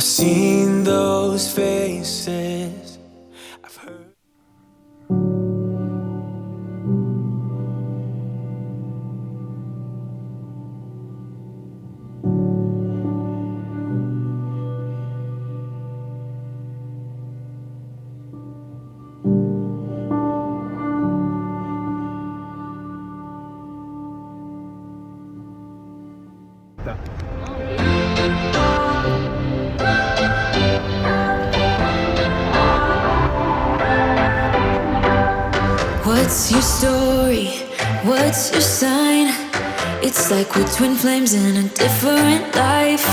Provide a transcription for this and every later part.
I've seen those faces, I've heard. What's your story? What's your sign? It's like we're twin flames in a different life.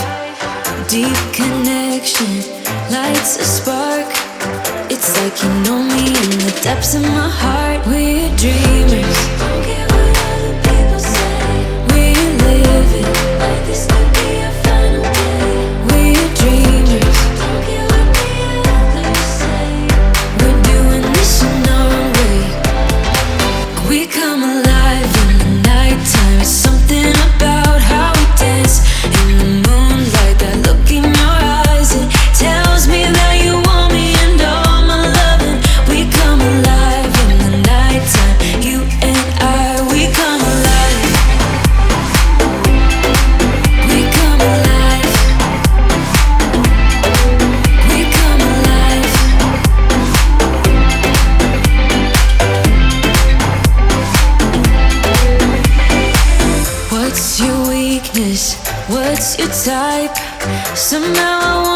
Deep connection lights a spark. It's like you know me in the depths of my heart. We're dreamers, don't care what other people say. We're living like this could be our final day. We're dreamers, don't care what the others say. We're doing this in our own way. We come alive in the nighttime. It's something about how we dance in the moonlight. That look in your eyes, it tells me that you want me and all my loving. We come alive in the nighttime. You and I, we come alive. We come alive. We come alive. What's your weakness? What's your type? Somehow I